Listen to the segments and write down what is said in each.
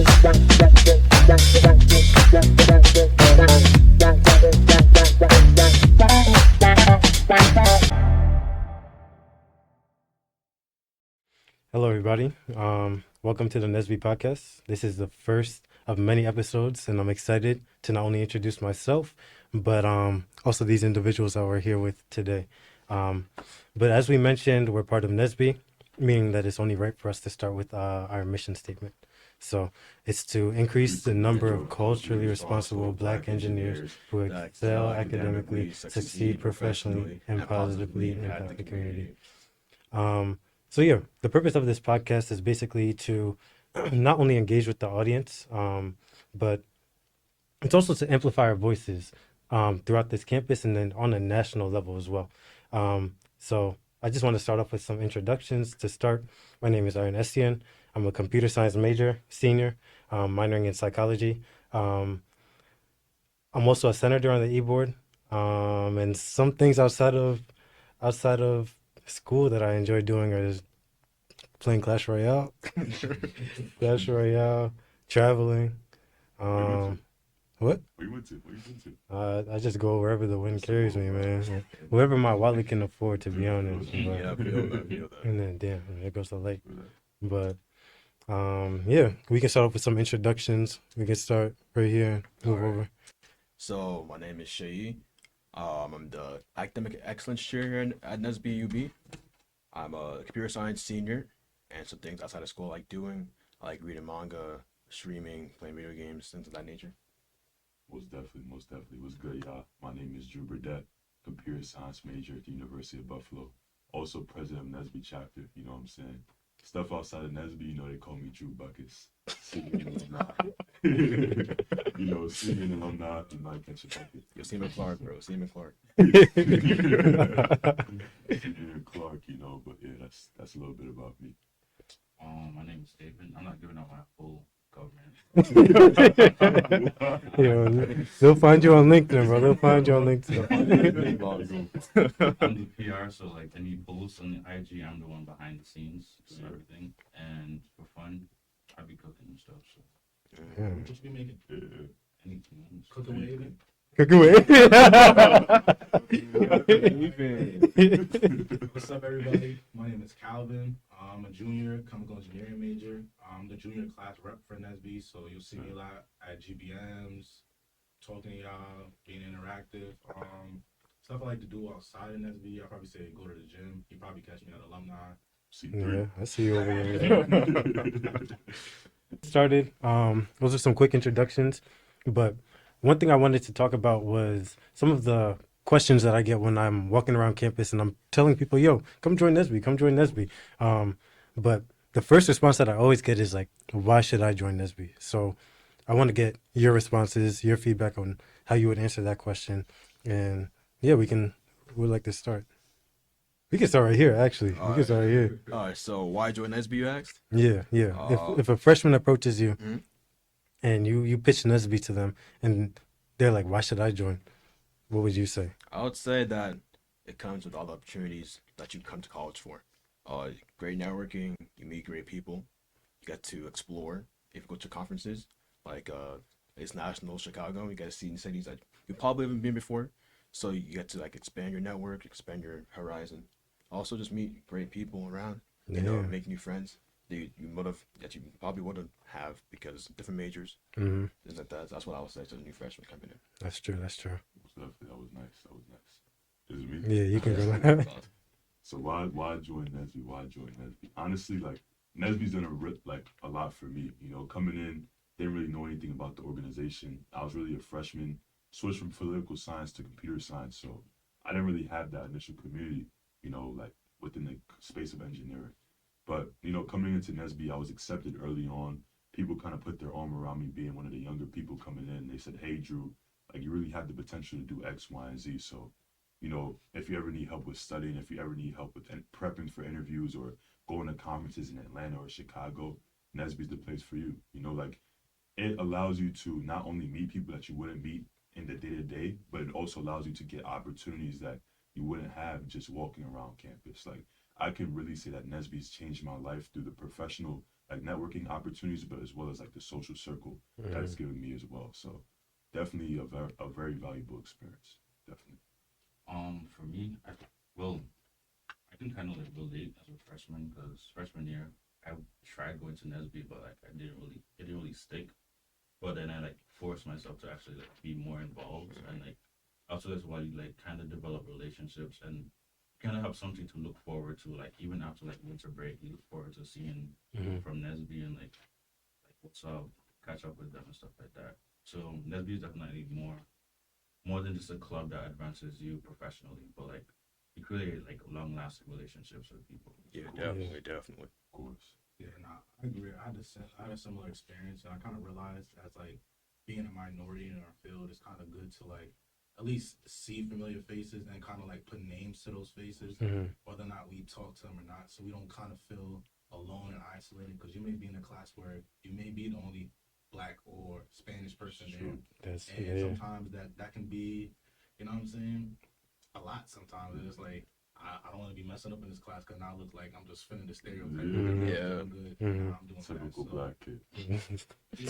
Hello, everybody. Welcome to the NSBE podcast. This is the first of many episodes, and I'm excited to not only introduce myself, but also these individuals that we're here with today. But as we mentioned, we're part of NSBE, meaning that it's only right for us to start with our mission statement. So it's to increase the number of culturally responsible Black engineers who excel academically, succeed professionally, and positively impact the community. So yeah, the purpose of this podcast is basically to not only engage with the audience, but it's also to amplify our voices throughout this campus and then on a national level as well. So I just want to start off with some introductions. To start, my name is Aaron Estienne. I'm a computer science major, senior, minoring in psychology. I'm also a senator on the e-board, and some things outside of school that I enjoy doing are just playing Clash Royale, Clash Royale, traveling. Where you went to? What? Where you went to? Where you been to? I just go wherever the wind carries me, man. Wherever my wallet can afford, to be honest. Yeah, I feel that. And then, damn, there goes the light. But yeah, we can start off with some introductions. We can start right here. Move over. So my name is Shayi. I'm the academic excellence chair here at NSBE UB. I'm a computer science senior, and some things outside of school I like doing. I like reading manga, streaming, playing video games, things of that nature. Most definitely. What's good, y'all? My name is Drew Burdett, computer science major at the University of Buffalo. Also president of NSBE chapter, you know what I'm saying? Stuff outside of NSBE, you know, they call me Drew Buckets. Senior alumni. You know, senior alumni, you might catch a bucket. Yo, Seaman Clark, bro. Seaman Clark. Senior Clark, you know, but yeah, that's a little bit about me. My name is David. I'm not giving out my full government. Yo, they'll find you on LinkedIn, bro. They'll find you on LinkedIn. I'm the PR, so like any posts on the IG, I'm the one behind the scenes doing everything. And for fun, I be cooking and stuff. So Yeah. what you be making? Anything. Cooking with Aiden? Cooking with. What's up, everybody? My name is Calvin. I'm a junior, chemical engineering major. I'm the junior class rep for NSBE, so you'll see me a lot at GBMs, talking to y'all, being interactive. Stuff I like to do outside of NSBE, I'll probably say go to the gym. You probably catch me at alumni. Yeah, I see you over there. Started. Those are some quick introductions, but one thing I wanted to talk about was some of the questions that I get when I'm walking around campus and I'm telling people, "Yo, come join NSBE, come join NSBE." But the first response that I always get is like, "Why should I join NSBE?" So I want to get your responses, your feedback on how you would answer that question, and yeah, we'd like to start. We can start right here, actually. We can start right here. All right, so why join NSBE, you asked? Yeah. If a freshman approaches you Mhm. and you pitch NSBE to them and they're like, "Why should I join?" What would you say? I would say that it comes with all the opportunities that you come to college for. Great networking, you meet great people, you get to explore. If you go to conferences, like it's National Chicago, you get to see cities that you probably haven't been before. So you get to like expand your network, expand your horizon. Also just meet great people around, Yeah. make new friends that you probably wouldn't have because different majors. Mm-hmm. Things like that. That's what I would say to the new freshman coming in. That's true. Most definitely, that was nice. Is it me? Yeah, you can go. So why join NSBE? Why join NSBE? Honestly, like NSBE's done a lot for me. You know, coming in, didn't really know anything about the organization. I was really a freshman, switched from political science to computer science, so I didn't really have that initial community. You know, like within the space of engineering. But you know, coming into NSBE, I was accepted early on. People kind of put their arm around me, being one of the younger people coming in. They said, "Hey, Drew, like you really have the potential to do X, Y, and Z. So, you know, if you ever need help with studying, if you ever need help with prepping for interviews or going to conferences in Atlanta or Chicago, NSBE's the place for you. You know, like it allows you to not only meet people that you wouldn't meet in the day-to-day, but it also allows you to get opportunities that you wouldn't have just walking around campus. Like I can really say that NSBE's changed my life through the professional like networking opportunities, but as well as like the social circle that it's given me as well. So definitely a very valuable experience. Definitely. For me, well, I can kind of like relate as a freshman because freshman year I tried going to NSB, but like it didn't really stick. But then I like forced myself to actually like be more involved and like also that's why you like kind of develop relationships and kind of have something to look forward to. Like even after like winter break, you look forward to seeing people Mhm. from NSB and like what's up, catch up with them and stuff like that. So NSB is definitely more than just a club that advances you professionally, but like you create like long lasting relationships with people. Yeah, Cool. definitely, definitely. Of course. Yeah, and I agree. I had a similar experience, and I kind of realized as like being a minority in our field, it's kind of good to like at least see familiar faces and kind of like put names to those faces, Mhm. whether or not we talk to them or not, so we don't kind of feel alone and isolated. Because you may be in a class where you may be the only black or Spanish person there, True. That's and yeah. sometimes that can be, you know what I'm saying, a lot sometimes. And it's like I don't want to be messing up in this class because now I look like I'm just fitting the stereotype. Mhm. I'm Yeah. doing good. Mhm. Nah, I'm doing bad. Typical So, black kid. yeah,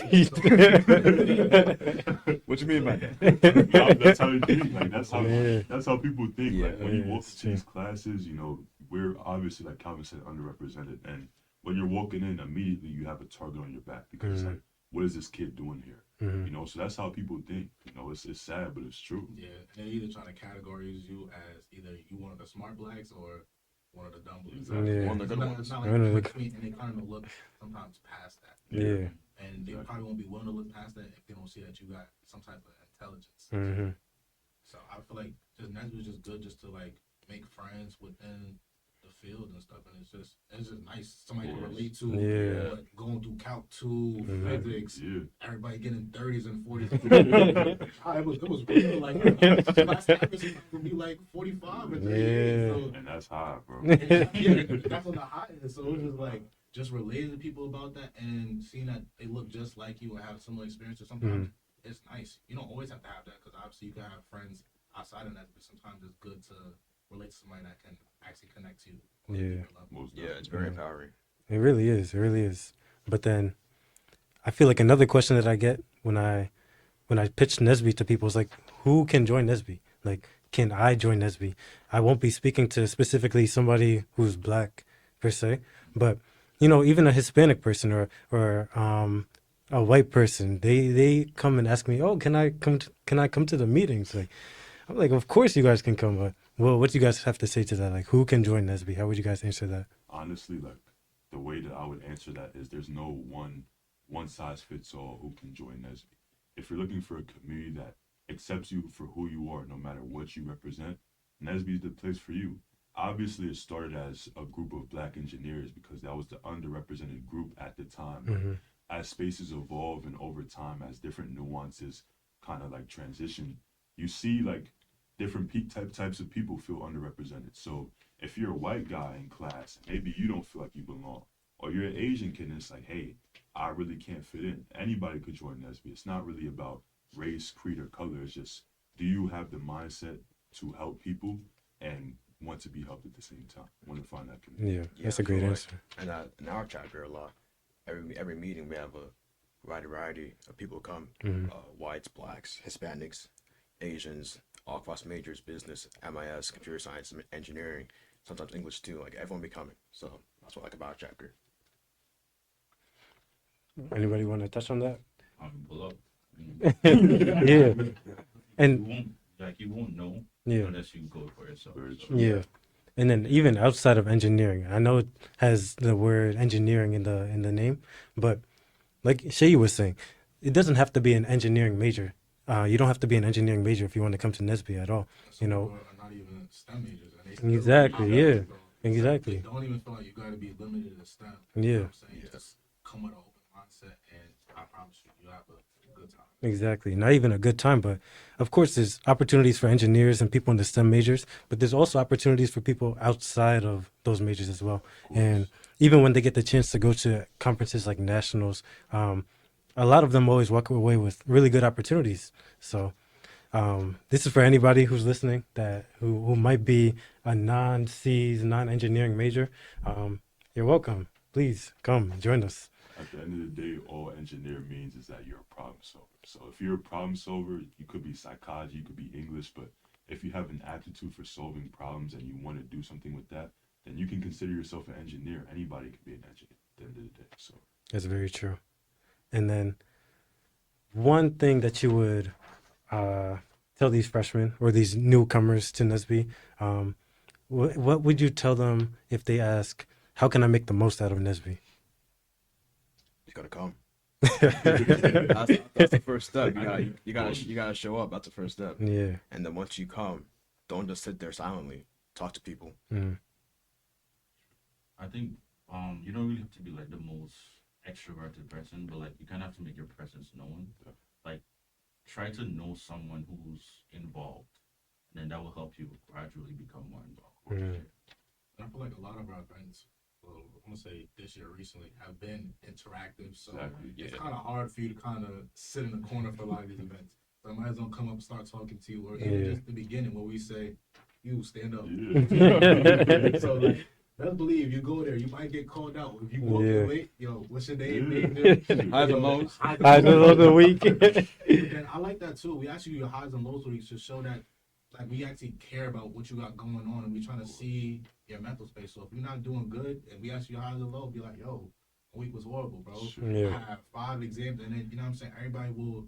What you mean by that? No, that's how it be. Like Yeah. that's how people think. Yeah. Like when you Yeah, walk it's into these classes, you know, we're obviously like Calvin said, underrepresented. And when you're walking in, immediately you have a target on your back because it's Mhm. like, what is this kid doing here? Mhm. You know, so that's how people think. You know, it's sad, but it's true. yeah. They're either trying to categorize you as either you one of the smart blacks or one of the dumb blacks. Exactly. Yeah. One of the It's good not, ones. it's not One like of the in good- between, and they kind of look sometimes past that. Yeah. And they Exactly. probably won't be willing to look past that if they don't see that you got some type of intelligence. Mhm. So I feel like just Nesby is just good just to like make friends within the field and stuff, and it's just nice somebody to Of course. relate to. Yeah. But going through Calc 2, Mhm. physics, Yeah. everybody getting 30s and 40s. It was real like class average would be like 45 and 38. Yeah. So And that's high, bro. yeah, that's on the high end. So it was just like just relating to people about that and seeing that they look just like you and have similar experiences. Sometimes it's nice. You don't always have to have that because obviously you can have friends outside of that, but sometimes it's good to relate to somebody that can actually connect to you. on a Yeah. deeper level. Most Yeah, it's very Yeah. empowering. It really is. It really is. But then I feel like another question that I get when I pitch Nesby to people is like, who can join Nesby? Like, can I join Nesby? I won't be speaking to specifically somebody who's black per se, but you know, even a Hispanic person or a white person, they come and ask me, oh, can I come to the meetings? Like, I'm like, of course you guys can come, but well, what do you guys have to say to that? Like, who can join Nesby? How would you guys answer that? Honestly, like the way that I would answer that is there's no one size fits all who can join Nesby. If you're looking for a community that accepts you for who you are, no matter what you represent, Nesby is the place for you. Obviously, it started as a group of black engineers because that was the underrepresented group at the time. But Mhm. as spaces evolve and over time, as different nuances kind of like transition, you see like different types of people feel underrepresented. So if you're a white guy in class, maybe you don't feel like you belong, or you're an Asian kid and it's like, hey, I really can't fit in. Anybody could join Nesby. It's not really about race, creed, or color. It's just, do you have the mindset to help people and want to be helped at the same time? Want to find that community. Yeah, Yeah, that's I a great feel like- answer. And in our chapter, a lot. Every meeting, we have a variety of people come. Mhm. Whites, blacks, Hispanics, Asians, all across majors, business, MIS, computer science, engineering, sometimes English too. Like everyone be coming. So that's what I like about our chapter. Anybody want to touch on that? Pull up. Yeah, and You won't know yeah, unless you go for yourself. Very So, true. yeah. And then even outside of engineering, I know it has the word engineering in the name, but like Shay was saying, it doesn't have to be an engineering major. You don't have to be an engineering major if you want to come to NSBE at all. Some You know, people are not even STEM majors, and they still Exactly, pop yeah, up, so exactly. Don't even feel like you got to be limited to STEM. Yeah. You know what I'm saying? Yeah. Just come with an open mindset, and I promise you, you have a good time. Exactly. Not even a good time, but of course, there's opportunities for engineers and people in the STEM majors, but there's also opportunities for people outside of those majors as well. And even when they get the chance to go to conferences like nationals, a lot of them always walk away with really good opportunities. So this is for anybody who's listening who might be a non-engineering major. You're welcome. Please come join us. At the end of the day, all engineer means is that you're a problem solver. So if you're a problem solver, you could be psychology, you could be English, but if you have an aptitude for solving problems and you want to do something with that, then you can consider yourself an engineer. Anybody can be an engineer at the end of the day. So That's very true. And then one thing that you would uh, tell these freshmen or these newcomers to NSBE, what would you tell them if they ask, "How can I make the most out of NSBE?" You gotta come. Yeah. That's the first step. You gotta show up. That's the first step. Yeah. And then once you come, don't just sit there silently. Talk to people. Mm. I think you don't really have to be like the most extroverted person, but like you kind of have to make your presence known. Like try to know someone who's involved, and then that will help you gradually become more involved. Mm. And I feel like a lot of our events, well, I'm gonna say this year recently, have been interactive. So Exactly. it's kind of hard for you to kind of sit in the corner for a lot of these events. So I might as well come up and start talking to you, or even Yeah. just the beginning where we say, "You stand up." Yeah. So like, best believe you go there, you might get called out. If you walk Yeah. in late, yo, what's your name? Yeah. Highs and lows. I know the week. But then I like that too. We ask you your highs and lows weeks to show that like we actually care about what you got going on and we trying to see your mental space. So if you're not doing good and we ask you your highs and lows, be like, yo, the week was horrible, bro. Yeah. I have 5 exams and then you know what I'm saying? Everybody will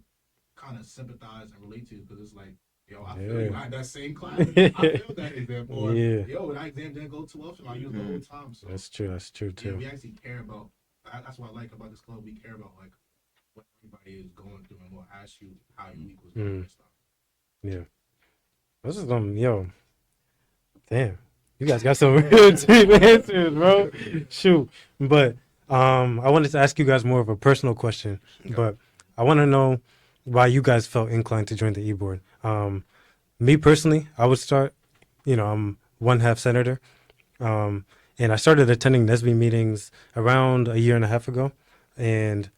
kind of sympathize and relate to you because it's like, yo, I feel you. I had that same class. I failed that exam. Or, Yeah. yo, that exam didn't go too well for me. I used the whole time. So That's true. That's true yeah, too. we actually care about. That's what I like about this club. We care about like what everybody is going through, and we'll ask you how your week was going and stuff. Yeah. This is yo. Damn. You guys got some real deep answers, bro. Shoot. But I wanted to ask you guys more of a personal question. But I want to know why you guys felt inclined to join the e-board. Me personally, I would start, I'm one half senator. And I started attending NSBE meetings around a year and a half ago. And,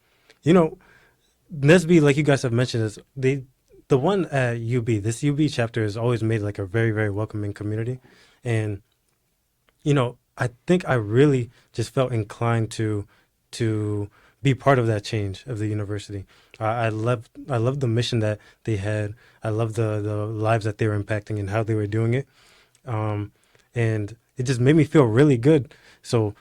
NSBE, like you guys have mentioned, is the one at UB, this UB chapter has always made like a very, very welcoming community. And, I think I really just felt inclined to be part of that change of the university. I loved the mission that they had. I loved the lives that they were impacting and how they were doing it. And it just made me feel really good. So,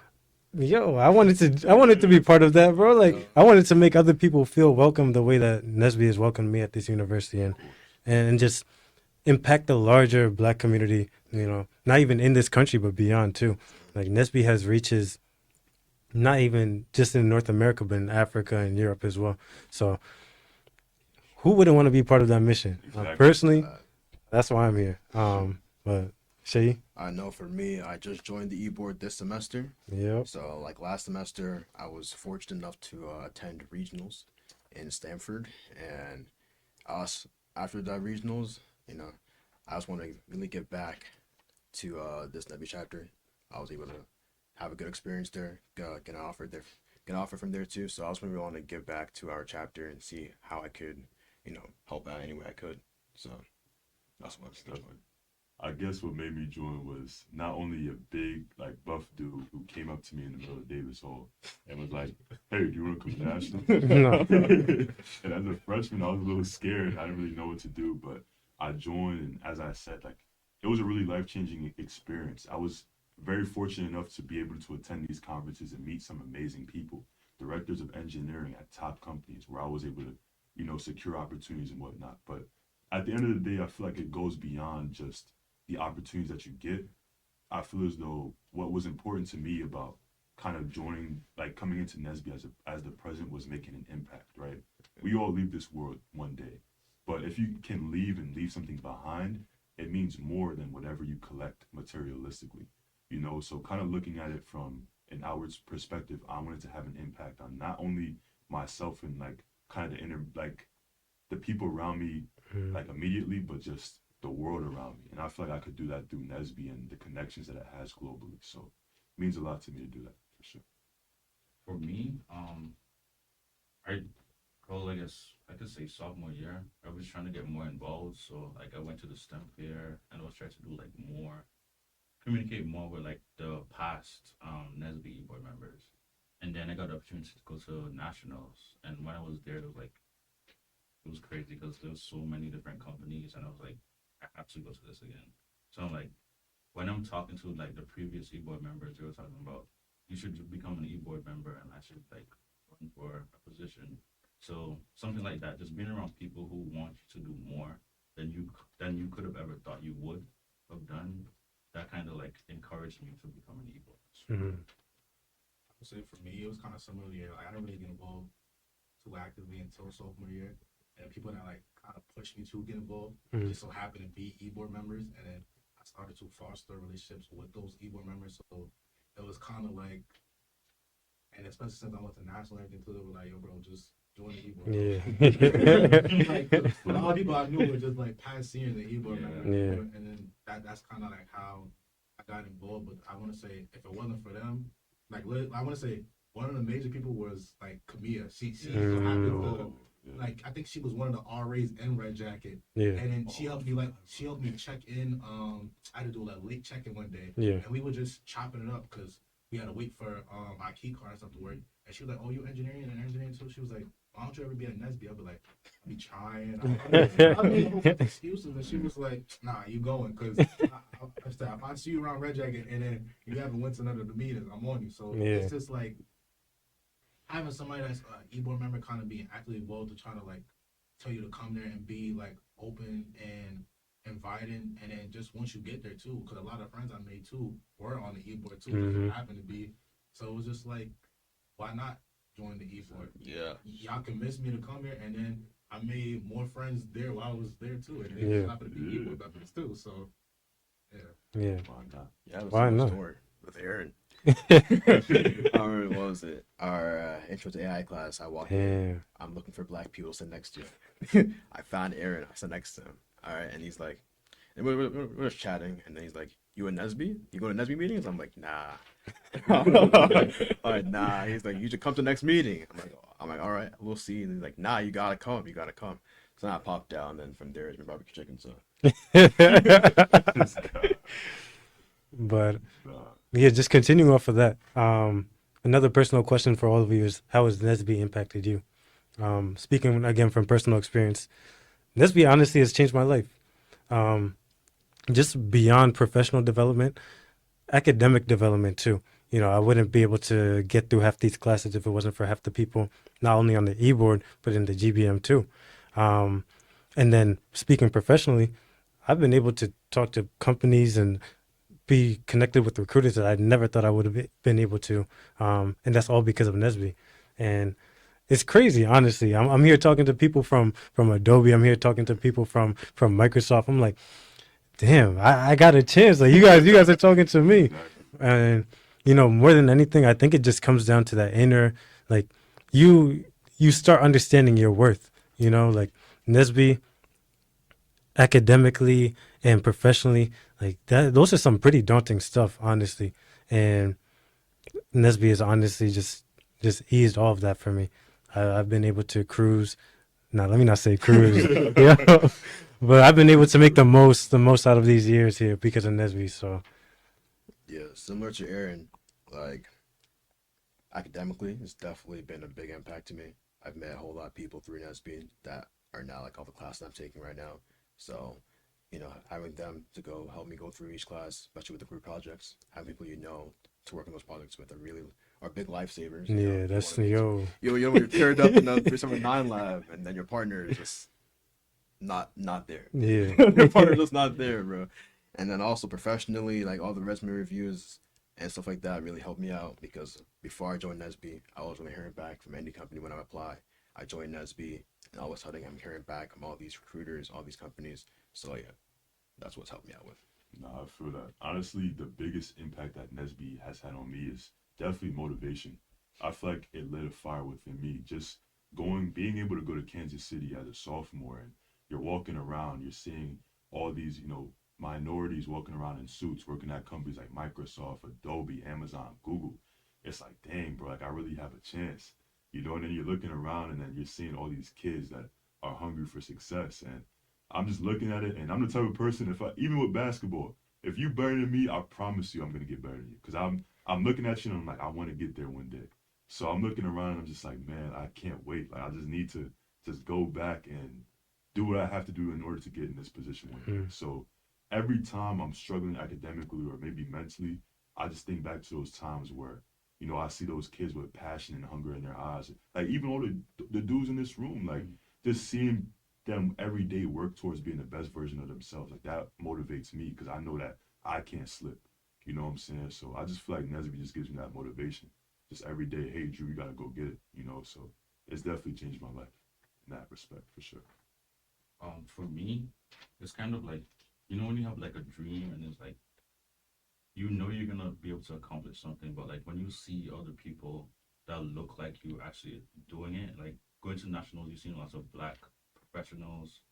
I wanted to be part of that, bro. Like, I wanted to make other people feel welcome the way that NSBE has welcomed me at this university, and just impact the larger Black community. Not even in this country, but beyond too. Like NSBE has reaches not even just in North America, but in Africa and Europe as well. So, who wouldn't want to be part of that mission? Exactly. Personally, that's why I'm here. But Shay, I know for me, I just joined the e-board this semester. yep. So like last semester, I was fortunate enough to attend regionals in Stanford, and us after that regionals, I just want to really give back to this NSBE chapter. I was able to have a good experience there, get an offer there, get an offer from there too. So I was really want to give back to our chapter and see how I could, help out any way I could. So that's what. I guess what made me join was not only a big like buff dude who came up to me in the middle of Davis Hall and was like, "Hey, do you want to come to nationals?" No. And as a freshman, I was a little scared. I didn't really know what to do, but I joined, and as I said, like it was a really life-changing experience. I was very fortunate enough to be able to attend these conferences and meet some amazing people, directors of engineering at top companies, where I was able to, secure opportunities and whatnot. But at the end of the day, I feel like it goes beyond just the opportunities that you get. I feel as though what was important to me about kind of joining, like coming into NSBE as the president was making an impact, right? We all leave this world one day, but if you can leave and leave something behind, it means more than whatever you collect materialistically, So kind of looking at it from an outwards perspective, I wanted to have an impact on not only myself and like kind of the inner, like the people around me, like immediately, but just the world around me. And I feel like I could do that through NSBE and the connections that it has globally. So it means a lot to me to do that for sure. For me, I probably, I guess I could say sophomore year, I was trying to get more involved. So like I went to the STEM fair and I was trying to do like more, communicate more with like the past NSBE board members. And then I got the opportunity to go to nationals. And when I was there, it was crazy because there was so many different companies, and I was like, I have to go to this again. So I'm like, when I'm talking to like the previous e-board members, they were talking about you should become an e-board member, and I should like run for a position. So something like that, just being around people who want you to do more than you could have ever thought you would have done, that kind of like encouraged me to become an e-board. Mm-hmm. I would say for me, it was kind of similar year. Like I didn't really get involved too actively until sophomore year, and people that like kind of pushed me to get involved Mm-hmm. just so happened to be e-board members, and then I started to foster relationships with those e-board members. So it was kind of like, and especially since I went to national and everything too, they were like, "Yo, bro, just join the e-board." Yeah. Like, a lot of people I knew were just like past seniors and e-board Yeah. members, Yeah. and then that's kind of like how I got involved. But I want to say if it wasn't for them, like I want to say one of the major people was like Camilla. She so happened to Oh, yeah. like I think she was one of the RAs in Red Jacket, Yeah. and then she helped me check in. I had to do like late check in one day, Yeah. and we were just chopping it up because we had to wait for our key card and stuff to work. And she was like, "Oh, you engineering too?" She was like, "Why don't you ever be at NSBE?" I'll be like, "I'll be trying." I made a whole bunch of excuses, and she was like, "Nah, you going? Because if I see you around Red Jacket and then you haven't went to none of the meetings, I'm on you." So Yeah. it's just like having somebody that's an e-board member kind of being actively involved to try to like tell you to come there and be like open and inviting, and then just once you get there too, because a lot of friends I made too were on the e-board too, Mhm. just happened to be. So it was just like, why not join the e-board? Yeah. Y'all convinced me to come here, and then I made more friends there while I was there too, and they Yeah. just happened to be Yeah. e-board members too. So yeah, Yeah. Why not? Yeah, it was Why a not? story with Aaron. What was it? Our intro to AI class. I walked in. Damn. I'm looking for black people to sit next to. I found Aaron. I sat next to him. All right, and he's like, and we're just chatting, and then he's like, "You in Nesby? You going to Nesby meetings?" I'm like, "Nah." All right, nah. He's like, "You should come to the next meeting." I'm like, "All right, we'll see." And he's like, "Nah, you gotta come. You gotta come." So then I popped down, and then from there it's been barbecue chicken. So This guy. But Nah. yeah, just continuing off of that. Another personal question for all of you is, how has Nesby impacted you? Speaking again from personal experience, Nesby honestly has changed my life. Just beyond professional development, academic development too. You know, I wouldn't be able to get through half these classes if it wasn't for half the people, not only on the e-board, but in the GBM too. And then speaking professionally, I've been able to talk to companies and be connected with recruiters that I never thought I would have been able to. And that's all because of Nesby. And it's crazy, honestly. I'm here talking to people from Adobe. I'm here talking to people from Microsoft. I'm like, damn, I got a chance. Like you guys are talking to me. Exactly. And you know, more than anything, I think it just comes down to that inner, like you start understanding your worth. You know, like Nesby, academically and professionally, like that. Those are some pretty daunting stuff, honestly. And Nesby has honestly just eased all of that for me. I've been able to cruise. Now, let me not say cruise, yeah, but I've been able to make the most out of these years here because of Nesby. So yeah, similar to Aaron, like academically, it's definitely been a big impact to me. I've met a whole lot of people through NSB that are now like all the classes I'm taking right now. So, having them to go help me go through each class, especially with the group projects, having people to work on those projects with are big lifesavers. yeah, that's when you're paired up in the 379 lab, and then your partner is just not there. Yeah. Your partner's just not there, bro. And then also professionally, like all the resume reviews and stuff like that really helped me out because before I joined NSB, I was really hearing back from any company when I apply. I joined NSB, and all of a sudden I'm hearing back from all these recruiters, all these companies. So yeah, that's what's helped me out with. Nah, I feel that. Honestly, the biggest impact that Nesby has had on me is definitely motivation. I feel like it lit a fire within me. Just being able to go to Kansas City as a sophomore, and you're walking around, you're seeing all these, minorities walking around in suits, working at companies like Microsoft, Adobe, Amazon, Google. It's like, dang, bro, like I really have a chance. And then you're looking around and then you're seeing all these kids that are hungry for success. And I'm just looking at it, and I'm the type of person, even with basketball, if you better than me, I promise you I'm gonna get better than you. Cause I'm looking at you and I'm like, I want to get there one day. So I'm looking around and I'm just like, man, I can't wait. Like I just need to just go back and do what I have to do in order to get in this position one day. So every time I'm struggling academically or maybe mentally, I just think back to those times where, I see those kids with passion and hunger in their eyes. Like even all the dudes in this room, like just seeing them every day work towards being the best version of themselves, like that motivates me because I know that I can't slip. You know what I'm saying? So I just feel like Nesby just gives me that motivation. Just every day, hey Drew, you gotta go get it. So it's definitely changed my life in that respect for sure. For me, it's kind of like, when you have like a dream and it's like, you're gonna be able to accomplish something, but like when you see other people that look like you actually doing it, like going to nationals, you've seen lots of black professionals.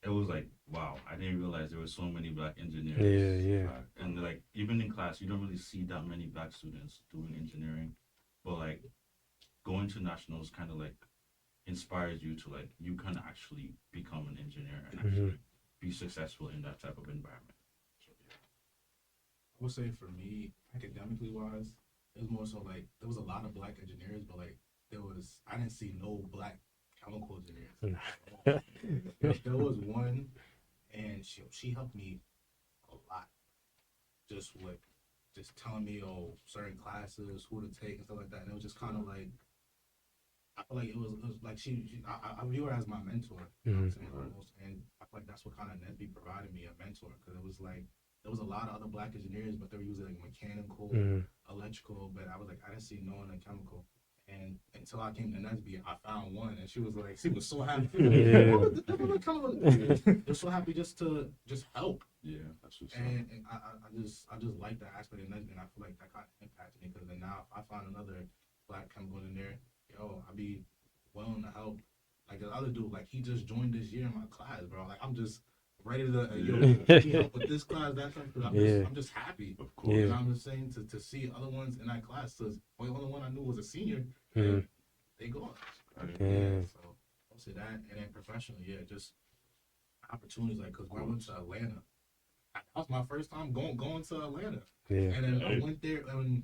It was like, wow, I didn't realize there were so many black engineers. Yeah. And like even in class, you don't really see that many black students doing engineering, but like going to nationals kind of like inspires you to like you can actually become an engineer and actually be successful in that type of environment. So yeah. I would say for me, academically wise, it was more so like there was a lot of black engineers, but like I didn't see no black chemical engineers. There was one, and she helped me a lot, just with just telling me certain classes, who to take and stuff like that. And it was just kind of like I feel like it was like I view her as my mentor. You know what I'm saying? Almost, and I feel like that's what kind of NSBE provided me, a mentor, because it was like there was a lot of other black engineers, but they were using like mechanical, electrical, but I was like I didn't see no one in chemical. And until I came to NSBE, I found one, and she was so happy. They were so happy just to help. Yeah, that's what's And I just like that aspect of NSBE, and I feel like that kind of impacted me because then now if I find another black chemical engineer, I'd be willing to help. Like the other dude, like he just joined this year in my class, bro. Like I'm just ready to help with this class, that class. Cause I'm just happy. Of course. And I'm just saying to see other ones in that class. So the only one I knew was a senior. And they go. So I'll say that, and then professionally, just opportunities. Like, cause when I went to Atlanta, that was my first time going to Atlanta. And then I went there and.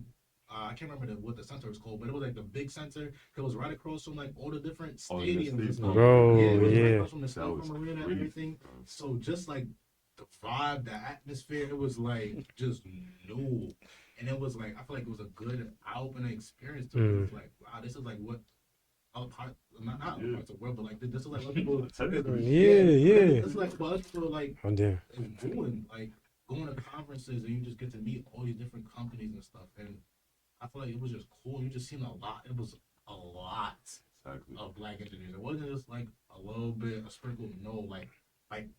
I can't remember what the center was called, but it was like the big center. It was right across from like all the different stadiums. Bro, it was right yeah. across from the State Farm Arena and everything. So just like the vibe, the atmosphere, it was like just new. And it was like I feel like it was a good eye-opening experience to me. It was like, wow, this is like what other parts, not other parts of the world, but like this is like what people. Yeah. This is like what other people like I'm there. is doing, like going to conferences and you just get to meet all these different companies and stuff. And I feel like it was just cool. You just seen a lot. It was a lot of black engineers. It wasn't just like a little bit, a sprinkle. No, like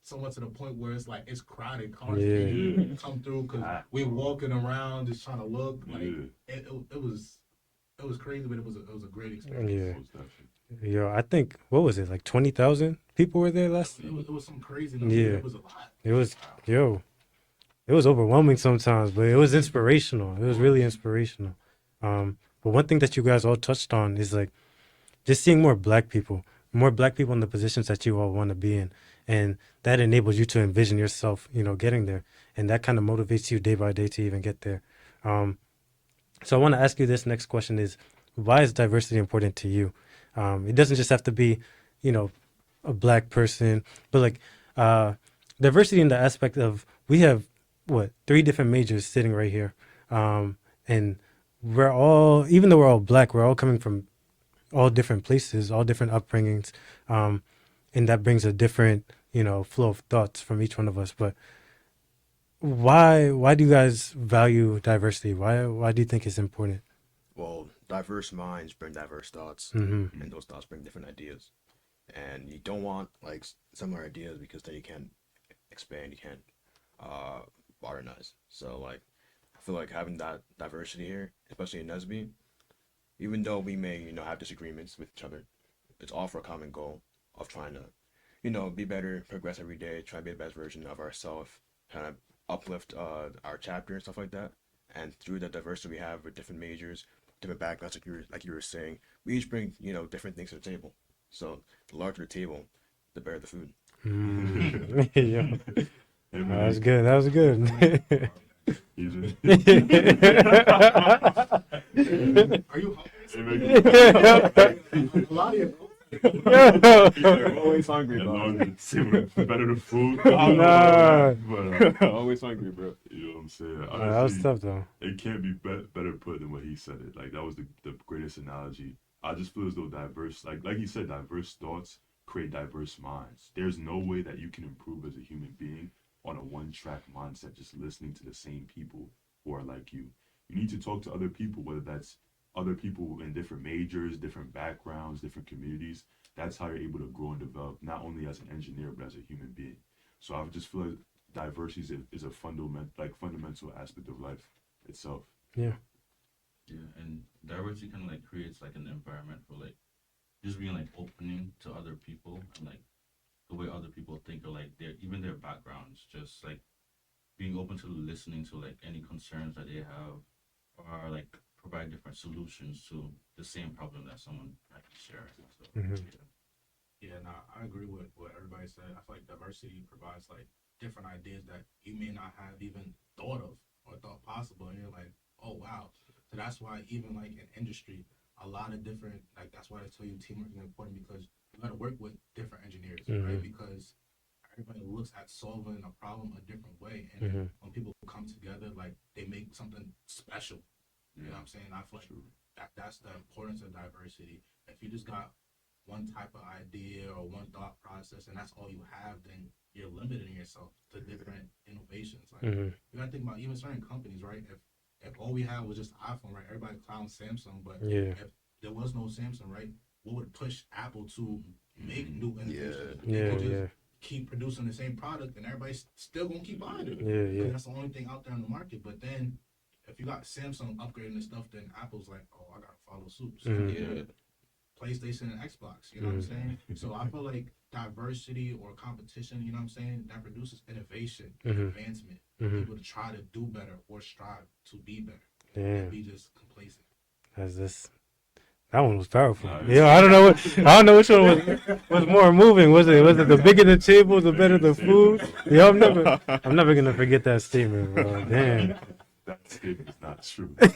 somewhat to the point where it's like it's crowded. Cars come through because we're walking around just trying to look. Like it was crazy, but it was a great experience. Yo, I think what was it like 20,000 people were there last? It was some crazy number. Yeah, It was a lot. it was It was overwhelming sometimes, but it was inspirational. It was really inspirational. But one thing that you guys all touched on is like just seeing more black people in the positions that you all want to be in. And that enables you to envision yourself, getting there. And that kind of motivates you day by day to even get there. So I want to ask you this next question is, why is diversity important to you? It doesn't just have to be, a black person, but like diversity in the aspect of we have, 3 different majors sitting right here. And we're all, even though we're all black, we're all coming from all different places, all different upbringings. And that brings a different, flow of thoughts from each one of us. But why do you guys value diversity? Why do you think it's important? Well, diverse minds bring diverse thoughts, Mm-hmm. and those thoughts bring different ideas. And you don't want like similar ideas because then you can't expand, you can't modernize. So like, I feel like having that diversity here, especially in NSBE, even though we may have disagreements with each other, it's all for a common goal of trying to be better, progress every day, try to be the best version of ourselves, kind of uplift our chapter and stuff like that. And through the diversity we have with different majors, different backgrounds, like you were saying, we each bring different things to the table. So the larger the table, the better the food. Yeah. That was good. Are you Hey, hungry? man, A lot of you. I'm always hungry, as bro. long as it's better than food. I don't know Nah. about that, but Always hungry, bro. you know what I'm saying. That was Honestly, tough though. it can't be, better put than what he said it. Like that was the greatest analogy. I just feel as though diverse, like he said, diverse thoughts create diverse minds. There's no way that you can improve as a human being on a one-track mindset, just listening to the same people who are like you. You need to talk to other people, whether that's other people in different majors, different backgrounds, different communities. That's how you're able to grow and develop, not only as an engineer but as a human being. So I just feel like diversity is a fundamental aspect of life itself. Yeah. Yeah, and diversity kind of like creates like an environment for like just being like opening to other people and like the way other people think or like their backgrounds, just like being open to listening to like any concerns that they have or like provide different solutions to the same problem that someone might be sharing. So Mhm. Yeah, no, I agree with what everybody said. I feel like diversity provides like different ideas that you may not have even thought of or thought possible, and you're like, oh wow. So that's why even like in industry, a lot of different like that's why I tell you teamwork is important because you got to work with different engineers, right? Mhm. Because everybody looks at solving a problem a different way, and Mhm. when people come together, like they make something special. You know what I'm saying? I feel like True. that's the importance of diversity. If you just got one type of idea or one thought process and that's all you have, then you're limiting yourself to different innovations. Like Mhm. you gotta think about even certain companies, right? If all we had was just iPhone, right? Everybody clowns Samsung, but Yeah. if there was no Samsung, right, what would push Apple to make new innovations? They Yeah. could just Yeah. keep producing the same product and everybody's still gonna keep buying it. Yeah. Because Yeah. that's the only thing out there in the market. But then if you got Samsung upgrading the stuff, then Apple's like, oh, I gotta follow suit. So Mhm. Yeah. PlayStation and Xbox. You know what I'm Mhm. saying? So I feel like diversity or competition, you know what I'm saying, that produces innovation and Mhm. advancement. Mhm. People to try to do better or strive to be better Damn. and be just complacent. That's this. That one was powerful. Nah, Yeah, I don't know which one was more moving. Was it the bigger the table, the better the food? Yeah, I'm never gonna forget that statement, bro. Damn. That statement is not true. I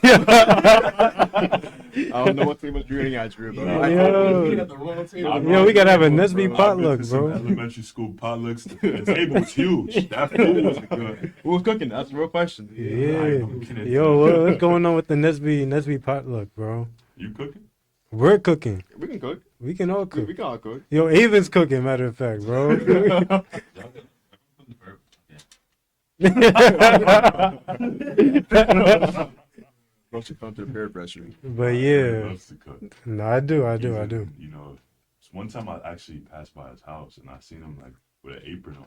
don't know what team was drinking at, Drew, but Yeah. I Yo. We at the wrong table. Yo, we gotta have a I've been NSBE to potluck, some bro. elementary school potlucks. The table was huge. That food was good. who was cooking? That's the real question. Yeah. Yo, what's going on with the NSBE potluck, bro? You cooking? We're cooking. We can cook. We can all We cook. can all cook. Yo, Avon's cooking, matter of fact, bro. Bro, she felt the peer pressure. But He yeah, loves to cook. no, I do. You know, one time I actually passed by his house and I seen him like with an apron on.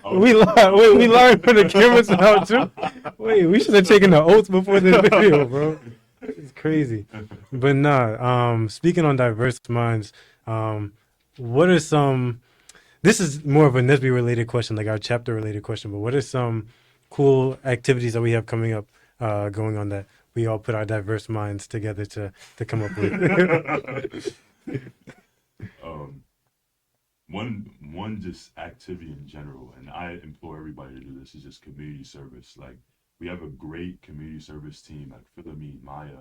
Yo, we live. Wait, we live for the cameras now too. Wait, we should have taken the oath before this video, bro. It's crazy. But nah. Speaking on diverse minds, what are some? This is more of a NSBE related question, like our chapter related question. But what are some cool activities that we have coming up, going on that we all put our diverse minds together to come up with? um, one just activity in general, and I implore everybody to do this, is just community service. Like we have a great community service team, like Philomene, Maya,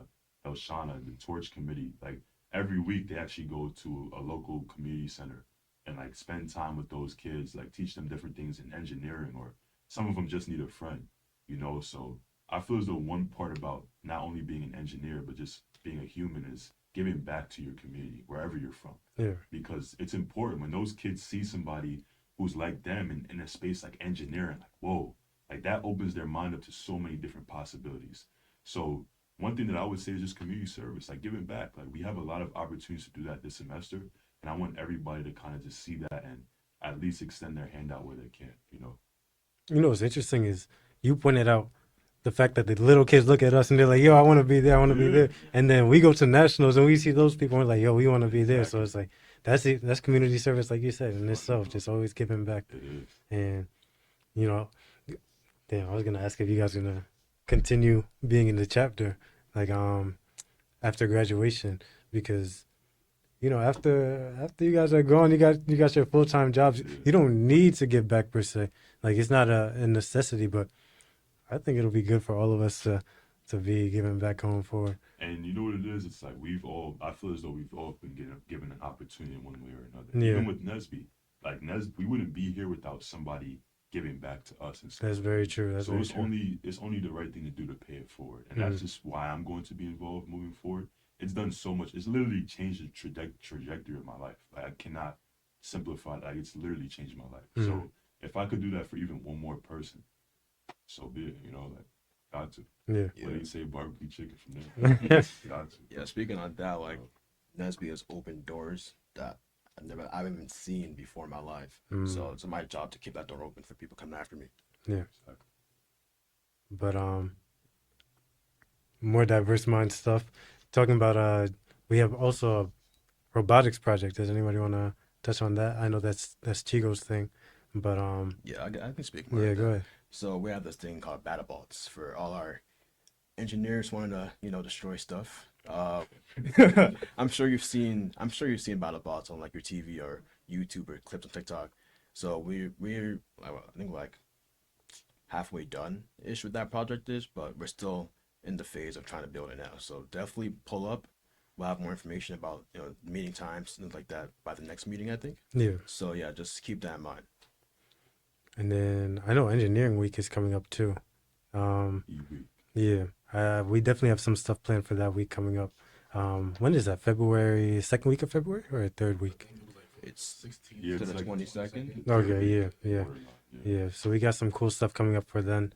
Elshana, the Torch Committee. Like every week they actually go to a local community center and like spend time with those kids, like teach them different things in engineering, or some of them just need a friend, you know. So I feel as though one part about not only being an engineer but just being a human is giving back to your community wherever you're from, Yeah. because it's important when those kids see somebody who's like them in a space like engineering, like whoa, like that opens their mind up to so many different possibilities. So one thing that I would say is just community service, like giving back. Like we have a lot of opportunities to do that this semester, and I want everybody to kind of just see that and at least extend their hand out where they can, you know. You know what's interesting is you pointed out the fact that the little kids look at us and they're like, "Yo, I want to be there, I want to be Yeah. there," and then we go to nationals and we see those people and we're like, "Yo, we want to be there." So Exactly. it's like that's community service, like you said, in itself, just always giving back. It is. And you know, damn, I was gonna ask if you guys are gonna continue being in the chapter, like after graduation, because you know after you guys are gone, you got your full-time jobs. You don't need to give back per se, like it's not a necessity, but I think it'll be good for all of us to be giving back home for. And you know what it is? It's like I feel as though we've all been given an opportunity in one way or another. Yeah. Even with Nesby, like we wouldn't be here without somebody giving back to us and stuff. That's very true. That's So very it's true. only the right thing to do to pay it forward, and that's just why I'm going to be involved moving forward. It's done so much. It's literally changed the trajectory of my life. Like I cannot simplify it. Like it's literally changed my life. So if I could do that for even one more person, so be it. You know, like got to. Yeah. What do you say, barbecue chicken from there? Got to. Yeah, speaking on that, like Nesby has opened doors that I haven't even seen before in my life. So it's my job to keep that door open for people coming after me. Yeah. But more diverse mind stuff. Talking about we have also a robotics project. Does anybody want to touch on that? I know that's Chigo's thing, but Yeah, I can speak more. yeah, on go that. ahead. So we have this thing called BattleBots for all our engineers wanting to, destroy stuff. I'm sure you've seen BattleBots on like your TV or YouTube or clips on TikTok. So we're I think like halfway done ish with that project is, but we're still in the phase of trying to build it now. So definitely pull up. We'll have more information about meeting times and things like that by the next meeting, I think. Yeah, So yeah, just keep that in mind. and then I know engineering week is coming up too. EV. Yeah, we definitely have some stuff planned for that week coming up. When is that? February, second week of February or third week? I think it was like It's 16 Yeah, to it's the like 22nd. Okay, yeah. Word, Yeah, so we got some cool stuff coming up for then.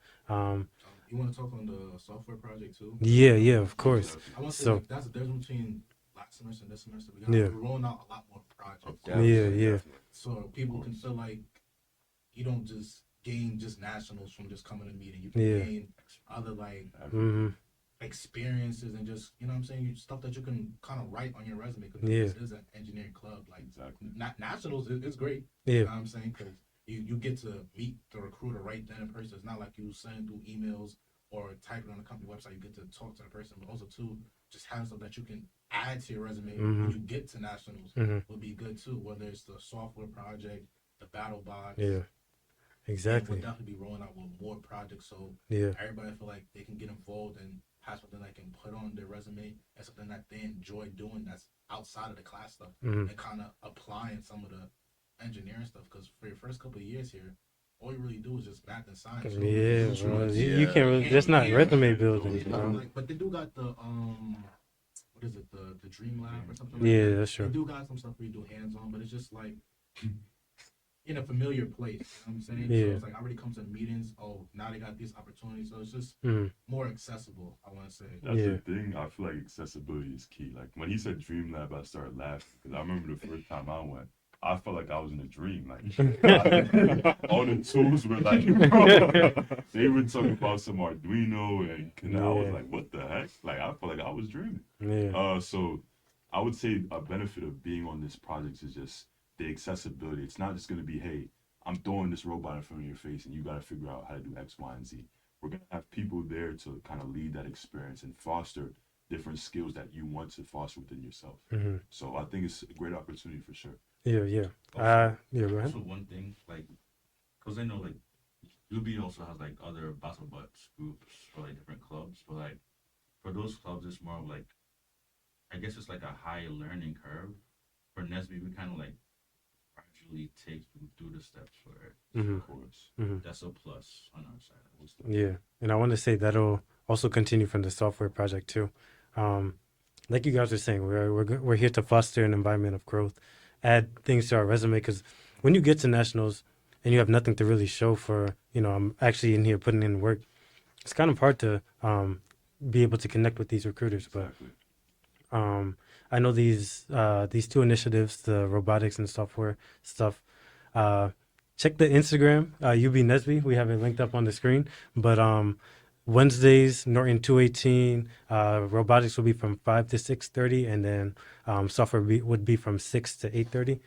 You want to talk on the software project too? Yeah, of course. I want to say So- like, that's the difference between last semester and this semester. Yeah. We're rolling out a lot more projects. Yeah. So people can feel like you don't just gain just nationals from just coming to meeting. You can Yeah. gain other like hmm experiences and just what I'm saying, stuff that you can kind of write on your resume. Because Yeah. this is an engineering club. Like Exactly. nationals is great. You know Yeah, what I'm saying? Because you get to meet the recruiter right then in person. It's not like you send through emails or type it on the company website. You get to talk to the person, but also too, just having stuff that you can add to your resume when you get to nationals would be good too. Whether it's the software project, the battle box. yeah, And exactly. we'll definitely be rolling out with more projects so Yeah, everybody feel like they can get involved and have something they can put on their resume and something that they enjoy doing that's outside of the class stuff and kind of applying some of the engineering stuff. Because for your first couple of years here, all you really do is just math and science. You don't really yeah, do bro. much. You can't really. That's not resume building, Yeah, bro. like, but they do got the what is it, the Dream Lab or something like Yeah, that. that's true. They do got some stuff where you do hands on, but it's just like in a familiar place. You know what I'm saying? Yeah. So it's like I already come to the meetings. Oh, now they got these opportunities. So it's just more accessible, I want to say. That's Yeah. the thing. I feel like accessibility is key. Like when he said Dream Lab, I started laughing because I remember the first time I went, I felt like I was in a dream. Like all the tools were like, they were talking about some Arduino and I was Yeah. like, what the heck? Like I felt like I was dreaming. Yeah, So I would say a benefit of being on this project is just the accessibility. It's not just gonna be, hey, I'm throwing this robot in front of your face and you gotta figure out how to do X, Y, and Z. We're gonna have people there to kind of lead that experience and foster different skills that you want to foster within yourself. So I think it's a great opportunity for sure. yeah. Also, Yeah. Go ahead. Also, one thing, like, because I know, like, UB also has, like, other battle butts groups for, like, different clubs. But, like, for those clubs, it's more of, like, I guess it's, like, a high learning curve. For Nesby, we kind of, like, gradually take you through the steps for it. Of course. That's a plus on our side. Yeah, and I want to say that'll also continue from the software project too. Like you guys are saying, we're here to foster an environment of growth, add things to our resume. Because when you get to nationals and you have nothing to really show for, I'm actually in here putting in work. It's kind of hard to be able to connect with these recruiters. But Exactly. I know these two initiatives, the robotics and software stuff. Check the Instagram, UB Nesby. We have it linked up on the screen. But Wednesdays, Norton 218. Robotics will be from 5 to 6:30, and then software would be from 6 to 8:30.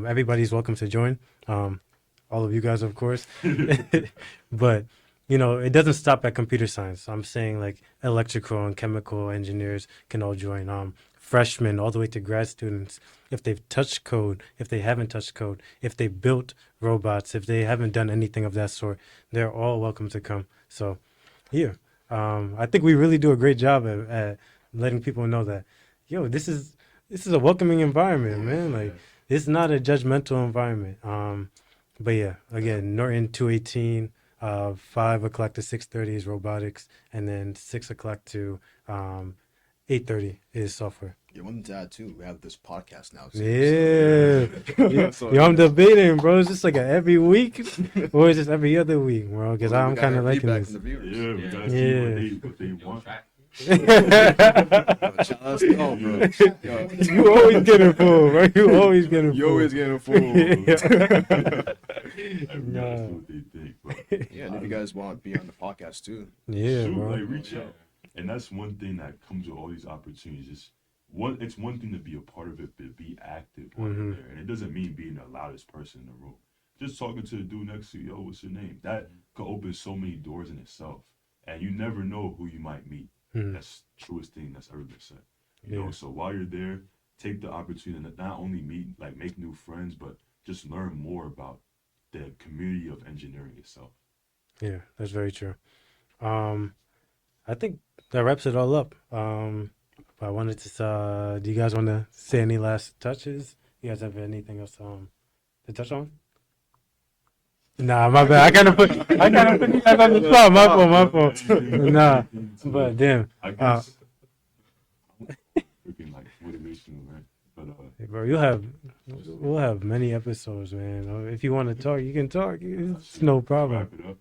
Everybody's welcome to join. All of you guys, of course. But it doesn't stop at computer science. I'm saying like electrical and chemical engineers can all join. Freshmen all the way to grad students, if they've touched code, if they haven't touched code, if they built robots, if they haven't done anything of that sort, they're all welcome to come. So Yeah. I think we really do a great job at letting people know that, yo, this is a welcoming environment, man. Like it's not a judgmental environment. But yeah, again, Norton 218, 5 o'clock to 6:30 is robotics, and then 6 o'clock to 8:30 is software. Yeah, one thing to add too, we have this podcast now too. Yeah. Yeah. So, Yo, I'm debating, bro. Is this like a every week or is this every other week, bro? Because I'm kind of liking this. From the viewers. Yeah, we Yeah. gotta see Yeah. what they Yo, want. track. Yo, shout out to y'all, bro. Yo, You always getting full, right? You always getting full. you always getting full. And we gotta see what they think. But Yeah, and if you guys want to be on the podcast too, Yeah, shoot, bro. like reach out. And that's one thing that comes with all these opportunities. It's one thing to be a part of it, but be active while you're there. And it doesn't mean being the loudest person in the room. Just talking to the dude next to you, yo, what's your name? That could open so many doors in itself. And you never know who you might meet. Mhm. That's the truest thing that's ever been said. You Yeah. know, so while you're there, take the opportunity to not only meet, like make new friends, but just learn more about the community of engineering itself. Yeah, that's very true. I think that wraps it all up. I wanted to. Do you guys want to say any last touches? You guys have anything else to touch on? Nah, my bad. I kind of put you guys on the spot. My fault. Nah, but damn, I guess freaking like motivational, man. But hey, bro, we'll have many episodes, man. If you want to talk, you can talk. It's no problem. wrap it up.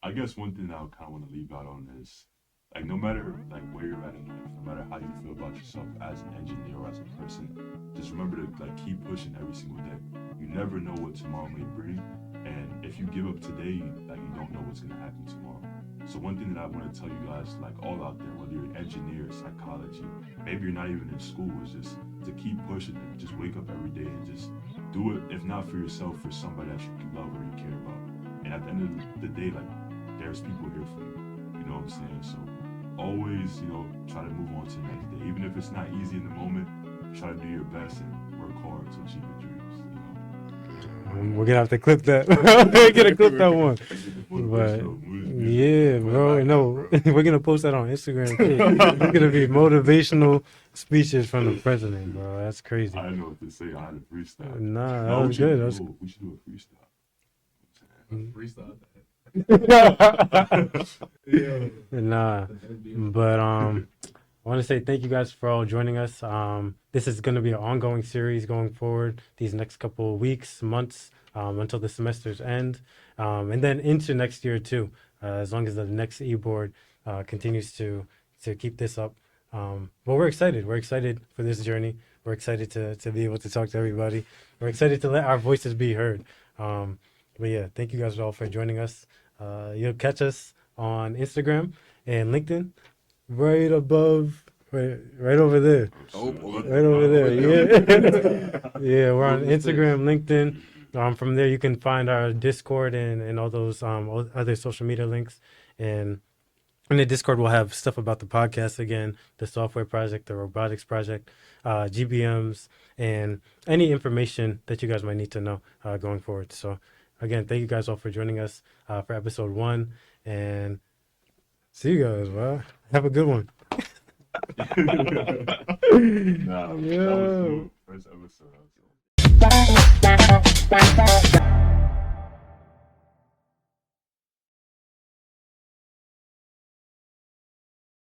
I guess one thing I kind of want to leave out on is like no matter like where you're at in life, no matter how you feel about yourself as an engineer or as a person, just remember to like keep pushing every single day. You never know what tomorrow may bring, and if you give up today, like you don't know what's gonna happen tomorrow. So one thing that I want to tell you guys, like all out there, whether you're an engineer, psychology, maybe you're not even in school, is just to keep pushing and just wake up every day and just do it. If not for yourself, for somebody that you love or you care about. And at the end of the day, like there's people here for you. You know what I'm saying? So always, try to move on to the next day. Even if it's not easy in the moment, try to do your best and work hard to achieve your dreams. We're gonna have to clip that. We're gonna clip that one. But yeah, bro, no, we're gonna post that on Instagram too. It's gonna be motivational speeches from the president, bro. That's crazy. I didn't know what to say. I had a freestyle. Nah, that No, we was should good. do- That was We should do a freestyle. Freestyle. nah, but I want to say thank you guys for all joining us. This is going to be an ongoing series going forward these next couple of weeks, months, until the semesters end, and then into next year too. As long as the next e-board continues to keep this up. But we're excited. We're excited for this journey. We're excited to be able to talk to everybody. We're excited to let our voices be heard. But yeah, thank you guys all for joining us. You'll catch us on Instagram and LinkedIn, right above, right over there, right over there. Yeah, yeah. We're on Instagram, LinkedIn. From there, you can find our Discord and all those other social media links. And in the Discord, we'll have stuff about the podcast again, the software project, the robotics project, GBMs, and any information that you guys might need to know going forward. So, again, thank you guys all for joining us for episode 1, and see you guys, bro. Have a good one. That was dope. First episode.